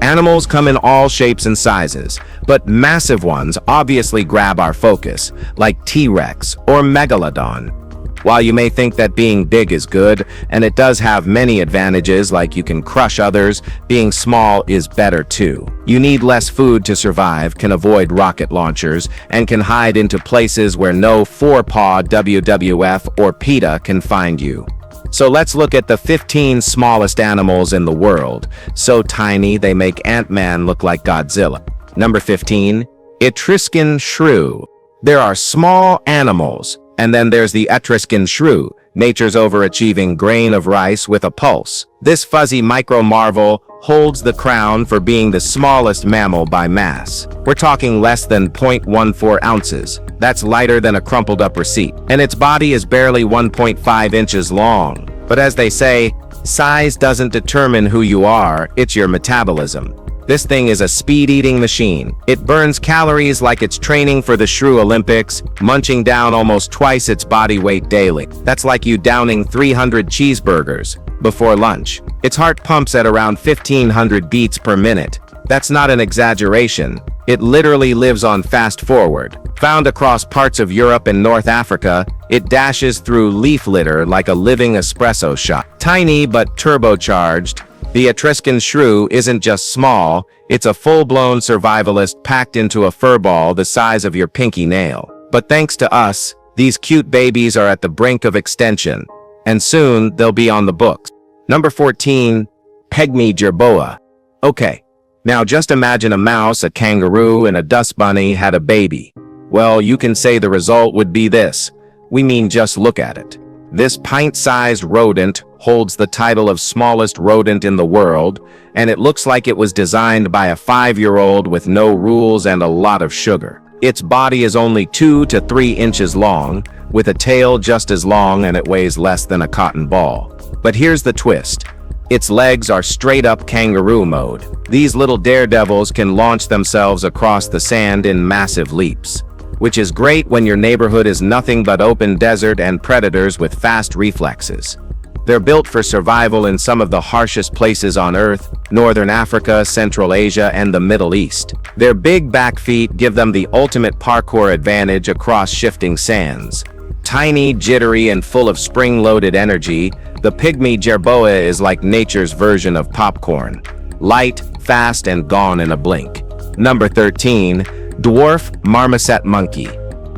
Animals come in all shapes and sizes, but massive ones obviously grab our focus, like T-Rex or Megalodon. While you may think that being big is good, and it does have many advantages like you can crush others, being small is better too. You need less food to survive, can avoid rocket launchers, and can hide into places where no four-paw WWF or PETA can find you. So let's look at the 15 smallest animals in the world. So tiny they make Ant-Man look like Godzilla. Number 15, Etruscan shrew. There are small animals, and then there's the Etruscan shrew, nature's overachieving grain of rice with a pulse. This fuzzy micro-marvel holds the crown for being the smallest mammal by mass. We're talking less than 0.14 ounces. That's lighter than a crumpled up receipt. And its body is barely 1.5 inches long. But as they say, size doesn't determine who you are, it's your metabolism. This thing is a speed-eating machine. It burns calories like it's training for the Shrew Olympics, munching down almost twice its body weight daily. That's like you downing 300 cheeseburgers before lunch. Its heart pumps at around 1,500 beats per minute. That's not an exaggeration. It literally lives on fast forward. Found across parts of Europe and North Africa, it dashes through leaf litter like a living espresso shot. Tiny but turbocharged, the Etruscan shrew isn't just small, it's a full-blown survivalist packed into a fur ball the size of your pinky nail. But thanks to us, these cute babies are at the brink of extinction, and soon they'll be on the books. Number 14, pygmy jerboa. Okay, now just imagine a mouse, a kangaroo, and a dust bunny had a baby. Well, you can say the result would be this. We mean just look at it. This pint-sized rodent holds the title of smallest rodent in the world, and it looks like it was designed by a 5-year-old with no rules and a lot of sugar. Its body is only 2 to 3 inches long, with a tail just as long, and it weighs less than a cotton ball. But here's the twist. Its legs are straight-up kangaroo mode. These little daredevils can launch themselves across the sand in massive leaps, which is great when your neighborhood is nothing but open desert and predators with fast reflexes. They're built for survival in some of the harshest places on Earth, Northern Africa, Central Asia, and the Middle East. Their big back feet give them the ultimate parkour advantage across shifting sands. Tiny, jittery, and full of spring-loaded energy, the pygmy jerboa is like nature's version of popcorn. Light, fast, and gone in a blink. Number 13, dwarf marmoset monkey.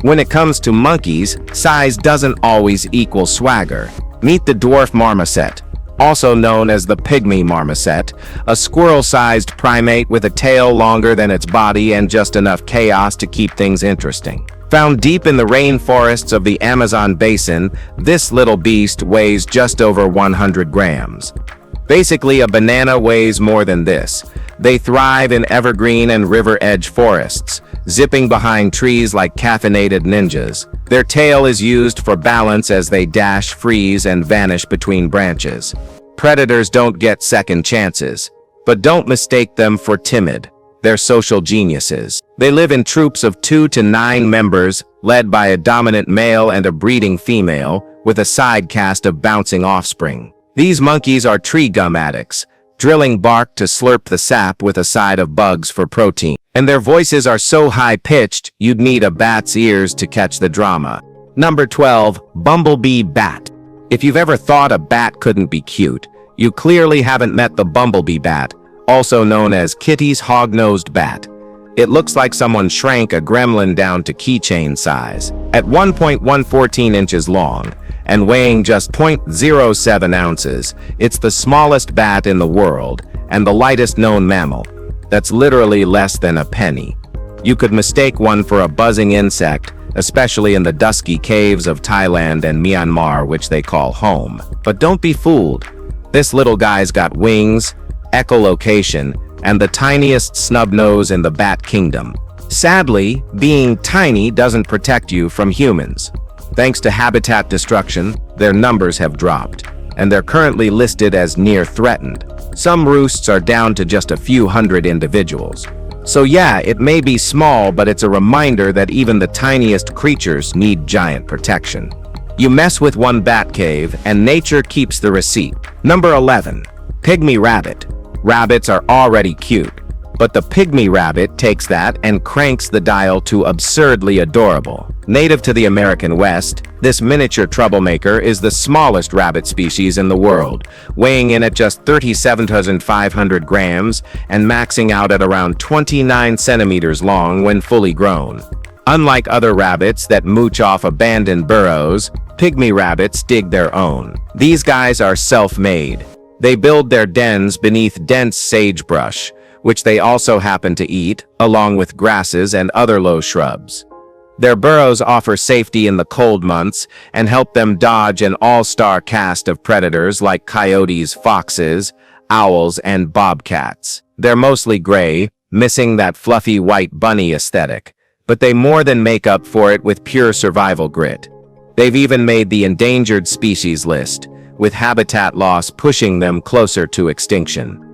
When it comes to monkeys, size doesn't always equal swagger. Meet the dwarf marmoset, also known as the pygmy marmoset, a squirrel-sized primate with a tail longer than its body and just enough chaos to keep things interesting. Found deep in the rainforests of the Amazon basin, this little beast weighs just over 100 grams. Basically, a banana weighs more than this. They thrive in evergreen and river-edge forests, zipping behind trees like caffeinated ninjas. Their tail is used for balance as they dash, freeze, and vanish between branches. Predators don't get second chances, but don't mistake them for timid. They're social geniuses. They live in troops of 2 to 9 members, led by a dominant male and a breeding female, with a side cast of bouncing offspring. These monkeys are tree gum addicts, drilling bark to slurp the sap with a side of bugs for protein. And their voices are so high-pitched, you'd need a bat's ears to catch the drama. Number 12, bumblebee bat. If you've ever thought a bat couldn't be cute, you clearly haven't met the bumblebee bat, also known as Kitty's hog-nosed bat. It looks like someone shrank a gremlin down to keychain size. At 1.114 inches long, and weighing just 0.07 ounces, it's the smallest bat in the world, and the lightest known mammal. That's literally less than a penny. You could mistake one for a buzzing insect, especially in the dusky caves of Thailand and Myanmar, which they call home. But don't be fooled. This little guy's got wings, echolocation, and the tiniest snub nose in the bat kingdom. Sadly, being tiny doesn't protect you from humans. Thanks to habitat destruction, their numbers have dropped, and they're currently listed as near threatened. Some roosts are down to just a few hundred individuals. So yeah, it may be small, but it's a reminder that even the tiniest creatures need giant protection. You mess with one bat cave, and nature keeps the receipt. Number 11, pygmy rabbit. Rabbits are already cute, But the pygmy rabbit takes that and cranks the dial to absurdly adorable. Native to the American West, this miniature troublemaker is the smallest rabbit species in the world, weighing in at just 37,500 grams and maxing out at around 29 centimeters long when fully grown. Unlike other rabbits that mooch off abandoned burrows, pygmy rabbits dig their own. These guys are self-made. They build their dens beneath dense sagebrush, which they also happen to eat, along with grasses and other low shrubs. Their burrows offer safety in the cold months and help them dodge an all-star cast of predators like coyotes, foxes, owls, and bobcats. They're mostly gray, missing that fluffy white bunny aesthetic, but they more than make up for it with pure survival grit. They've even made the endangered species list, with habitat loss pushing them closer to extinction.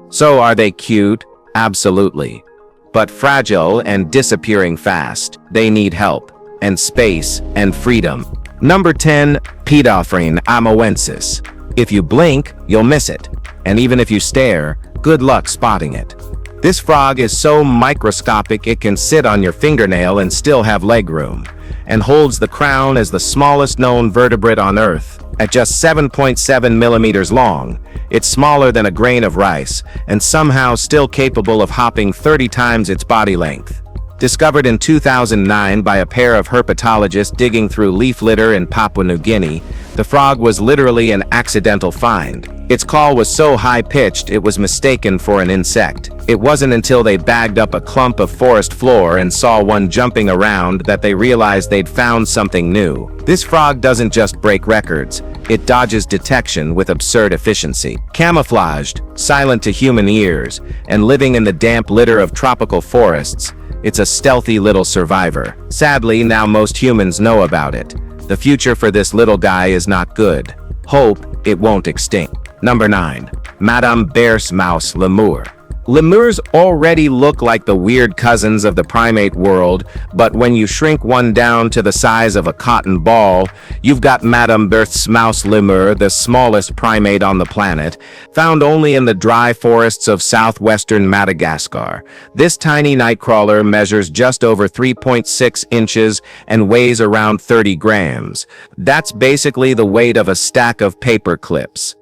So are they cute? Absolutely. But fragile and disappearing fast. They need help, and space, and freedom. Number 10, Pedophrine amoensis. If you blink, you'll miss it. And even if you stare, good luck spotting it. This frog is so microscopic it can sit on your fingernail and still have legroom, and holds the crown as the smallest known vertebrate on Earth. At just 7.7 millimeters long, it's smaller than a grain of rice, and somehow still capable of hopping 30 times its body length. Discovered in 2009 by a pair of herpetologists digging through leaf litter in Papua New Guinea, the frog was literally an accidental find. Its call was so high-pitched it was mistaken for an insect. It wasn't until they bagged up a clump of forest floor and saw one jumping around that they realized they'd found something new. This frog doesn't just break records, it dodges detection with absurd efficiency. Camouflaged, silent to human ears, and living in the damp litter of tropical forests, it's a stealthy little survivor. Sadly, now most humans know about it. The future for this little guy is not good. Hope it won't extinct. Number 9. Madame Bear's mouse lemur. Lemurs already look like the weird cousins of the primate world, but when you shrink one down to the size of a cotton ball, you've got Madame Berth's mouse lemur, the smallest primate on the planet, found only in the dry forests of southwestern Madagascar. This tiny nightcrawler measures just over 3.6 inches and weighs around 30 grams. That's basically the weight of a stack of paper clips.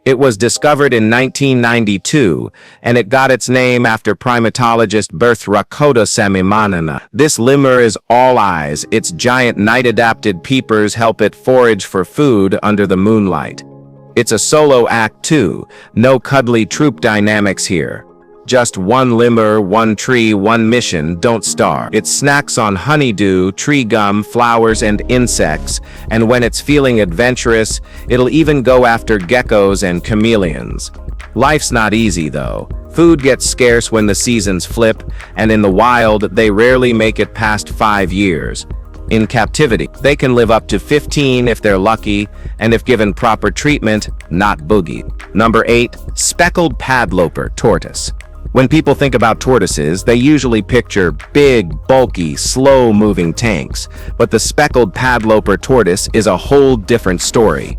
It was discovered in 1992, and it got its name after primatologist Berth Rakotosemimana. This lemur is all eyes. Its giant night-adapted peepers help it forage for food under the moonlight. It's a solo act too, no cuddly troop dynamics here. Just one lemur, one tree, one mission, don't starve. It snacks on honeydew, tree gum, flowers, and insects, and when it's feeling adventurous, it'll even go after geckos and chameleons. Life's not easy though. Food gets scarce when the seasons flip, and in the wild, they rarely make it past 5 years. In captivity, they can live up to 15 if they're lucky, and if given proper treatment, not boogie. Number 8, speckled padloper tortoise. When people think about tortoises, they usually picture big, bulky, slow-moving tanks, but the speckled padloper tortoise is a whole different story.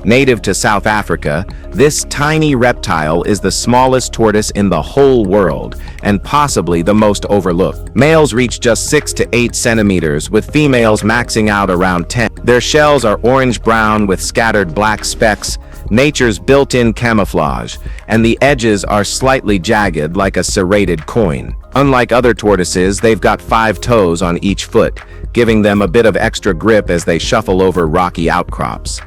Native to South Africa, this tiny reptile is the smallest tortoise in the whole world, and possibly the most overlooked. Males reach just 6 to 8 centimeters, with females maxing out around 10. Their shells are orange-brown with scattered black specks, nature's built-in camouflage, and the edges are slightly jagged like a serrated coin. Unlike other tortoises, they've got 5 toes on each foot, giving them a bit of extra grip as they shuffle over rocky outcrops.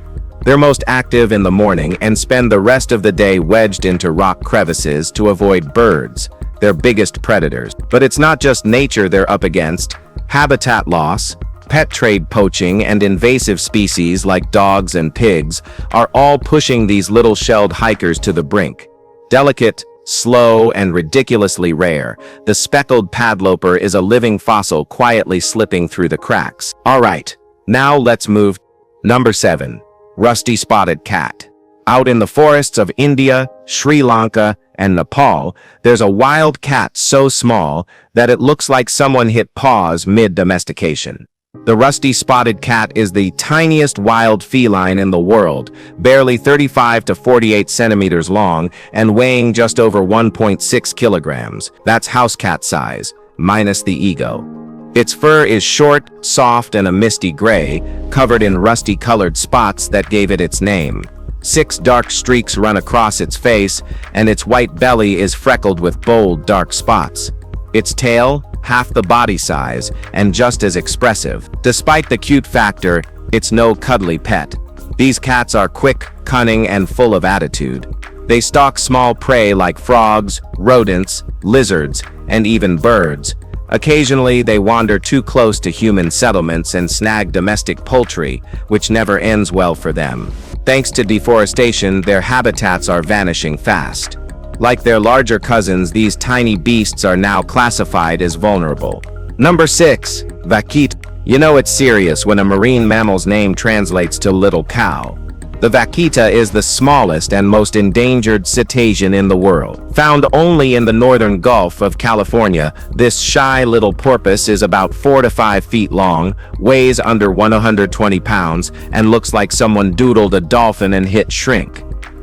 They're most active in the morning and spend the rest of the day wedged into rock crevices to avoid birds, their biggest predators. But it's not just nature they're up against. Habitat loss, pet trade poaching, and invasive species like dogs and pigs are all pushing these little shelled hikers to the brink. Delicate, slow, and ridiculously rare, the speckled padloper is a living fossil quietly slipping through the cracks. Alright, now let's move. Number 7. Rusty spotted cat. Out in the forests of India, Sri Lanka, and Nepal, there's a wild cat so small that it looks like someone hit pause mid-domestication. The rusty spotted cat is the tiniest wild feline in the world, barely 35 to 48 centimeters long and weighing just over 1.6 kilograms. That's house cat size, minus the ego. Its fur is short, soft, and a misty gray, covered in rusty-colored spots that gave it its name. 6 dark streaks run across its face, and its white belly is freckled with bold, dark spots. Its tail, half the body size, and just as expressive. Despite the cute factor, it's no cuddly pet. These cats are quick, cunning, and full of attitude. They stalk small prey like frogs, rodents, lizards, and even birds. Occasionally, they wander too close to human settlements and snag domestic poultry, which never ends well for them. Thanks to deforestation, their habitats are vanishing fast. Like their larger cousins, these tiny beasts are now classified as vulnerable. Number 6. Vaquita. You know it's serious when a marine mammal's name translates to little cow. The vaquita is the smallest and most endangered cetacean in the world. Found only in the northern Gulf of California, this shy little porpoise is about 4 to 5 feet long, weighs under 120 pounds, and looks like someone doodled a dolphin and hit shrink.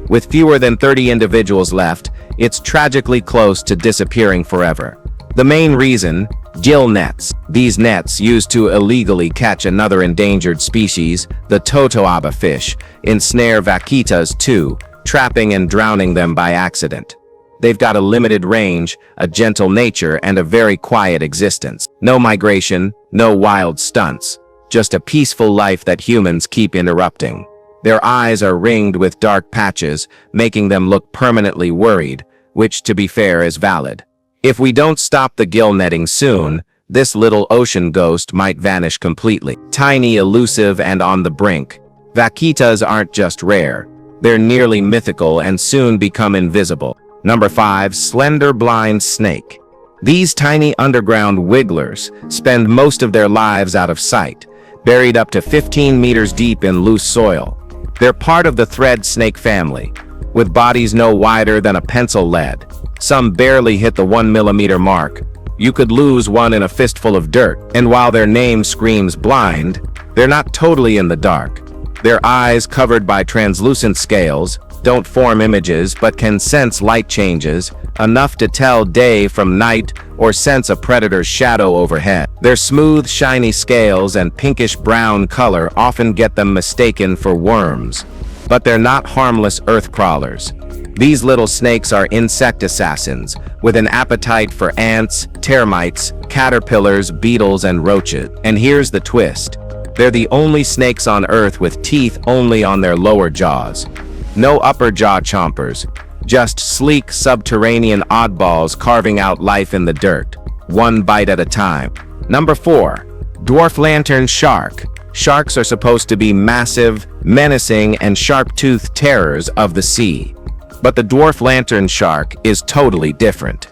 With fewer than 30 individuals left, it's tragically close to disappearing forever. The main reason? Gill nets. These nets, used to illegally catch another endangered species, the totoaba fish, ensnare vaquitas too, trapping and drowning them by accident. They've got a limited range, a gentle nature, and a very quiet existence. No migration, no wild stunts. Just a peaceful life that humans keep interrupting. Their eyes are ringed with dark patches, making them look permanently worried, which, to be fair, is valid. If we don't stop the gill netting soon, this little ocean ghost might vanish completely. Tiny, elusive, and on the brink, vaquitas aren't just rare. They're nearly mythical and soon become invisible. Number 5. Slender blind snake. These tiny underground wigglers spend most of their lives out of sight, buried up to 15 meters deep in loose soil. They're part of the thread snake family, with bodies no wider than a pencil lead. Some barely hit the 1 millimeter mark. You could lose one in a fistful of dirt. And while their name screams blind, they're not totally in the dark. Their eyes, covered by translucent scales, don't form images but can sense light changes, enough to tell day from night or sense a predator's shadow overhead. Their smooth, shiny scales and pinkish-brown color often get them mistaken for worms. But they're not harmless earth crawlers. These little snakes are insect assassins, with an appetite for ants, termites, caterpillars, beetles, and roaches. And here's the twist. They're the only snakes on Earth with teeth only on their lower jaws. No upper jaw chompers, just sleek subterranean oddballs carving out life in the dirt, one bite at a time. Number 4. Dwarf lantern shark. Sharks are supposed to be massive, menacing, and sharp-toothed terrors of the sea. But the dwarf lantern shark is totally different.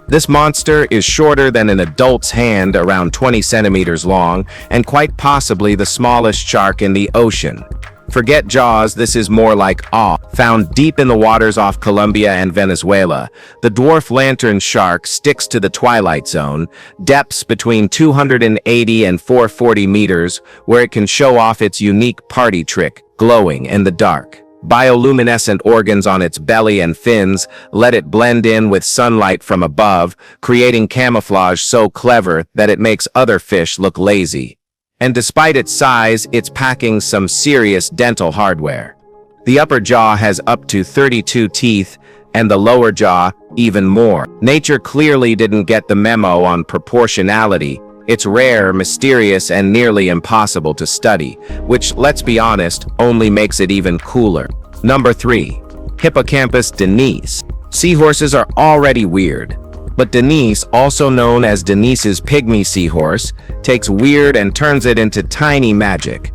This monster is shorter than an adult's hand, around 20 centimeters long, and quite possibly the smallest shark in the ocean. Forget Jaws, this is more like Awe. Found deep in the waters off Colombia and Venezuela, the dwarf lantern shark sticks to the twilight zone, depths between 280 and 440 meters, where it can show off its unique party trick, glowing in the dark. Bioluminescent organs on its belly and fins let it blend in with sunlight from above, creating camouflage so clever that it makes other fish look lazy. And despite its size, it's packing some serious dental hardware. The upper jaw has up to 32 teeth, and the lower jaw even more. Nature clearly didn't get the memo on proportionality. It's rare, mysterious, and nearly impossible to study, which, let's be honest, only makes it even cooler. Number 3. Hippocampus Denise. Seahorses are already weird, but Denise, also known as Denise's pygmy seahorse, takes weird and turns it into tiny magic.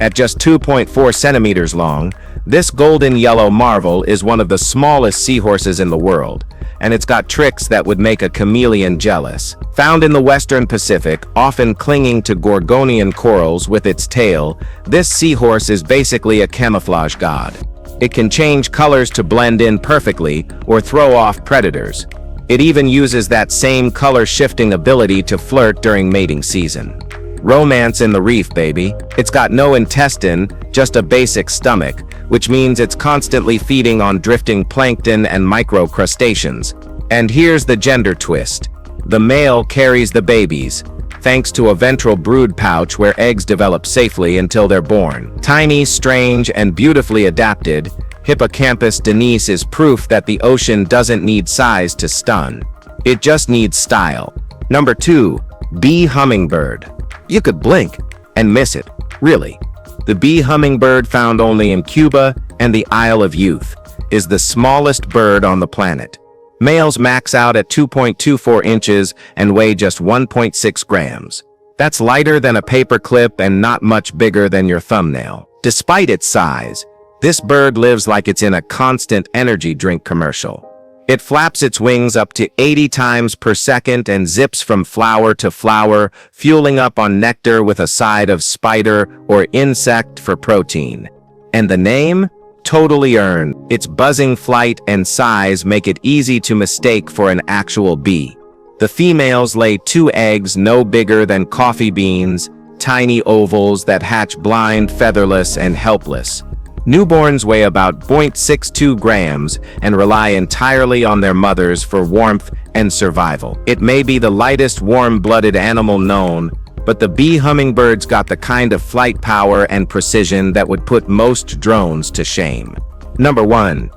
At just 2.4 centimeters long, this golden yellow marvel is one of the smallest seahorses in the world, and it's got tricks that would make a chameleon jealous. Found in the western Pacific, often clinging to Gorgonian corals with its tail, this seahorse is basically a camouflage god. It can change colors to blend in perfectly or throw off predators. It even uses that same color-shifting ability to flirt during mating season. Romance in the reef, baby. It's got no intestine, just a basic stomach, which means it's constantly feeding on drifting plankton and microcrustaceans. And here's the gender twist. The male carries the babies, thanks to a ventral brood pouch where eggs develop safely until they're born. Tiny, strange, and beautifully adapted, Hippocampus Tiniest is proof that the ocean doesn't need size to stun. It just needs style. Number 2. Bee hummingbird. You could blink and miss it, really. The bee hummingbird, found only in Cuba and the Isle of Youth, is the smallest bird on the planet. Males max out at 2.24 inches and weigh just 1.6 grams. That's lighter than a paper clip and not much bigger than your thumbnail. Despite its size, this bird lives like it's in a constant energy drink commercial. It flaps its wings up to 80 times per second and zips from flower to flower, fueling up on nectar with a side of spider or insect for protein. And the name? Totally earned. Its buzzing flight and size make it easy to mistake for an actual bee. The females lay 2 eggs no bigger than coffee beans, tiny ovals that hatch blind, featherless, and helpless. Newborns weigh about 0.62 grams and rely entirely on their mothers for warmth and survival. It may be the lightest warm-blooded animal known, but the bee hummingbird's got the kind of flight power and precision that would put most drones to shame. Number 1.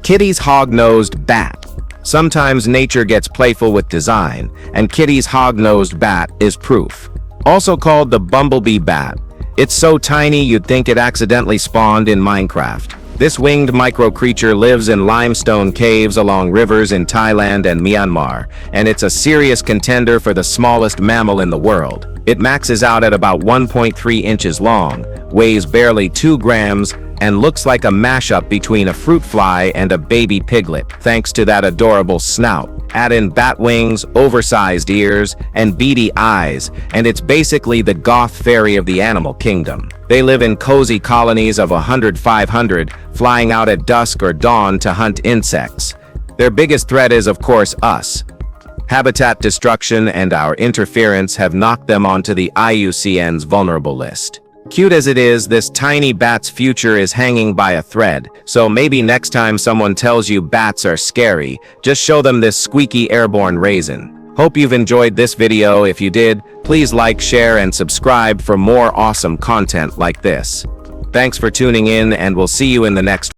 Kitty's hog-nosed bat. Sometimes nature gets playful with design, and Kitty's hog-nosed bat is proof. Also called the bumblebee bat, it's so tiny you'd think it accidentally spawned in Minecraft. This winged micro-creature lives in limestone caves along rivers in Thailand and Myanmar, and it's a serious contender for the smallest mammal in the world. It maxes out at about 1.3 inches long, weighs barely 2 grams, and looks like a mashup between a fruit fly and a baby piglet, thanks to that adorable snout. Add in bat wings, oversized ears, and beady eyes, and it's basically the goth fairy of the animal kingdom. They live in cozy colonies of 100-500, flying out at dusk or dawn to hunt insects. Their biggest threat is, of course, us. Habitat destruction and our interference have knocked them onto the IUCN's vulnerable list. Cute as it is, this tiny bat's future is hanging by a thread, so maybe next time someone tells you bats are scary, just show them this squeaky airborne raisin. Hope you've enjoyed this video. If you did, please like, share, and subscribe for more awesome content like this. Thanks for tuning in, and we'll see you in the next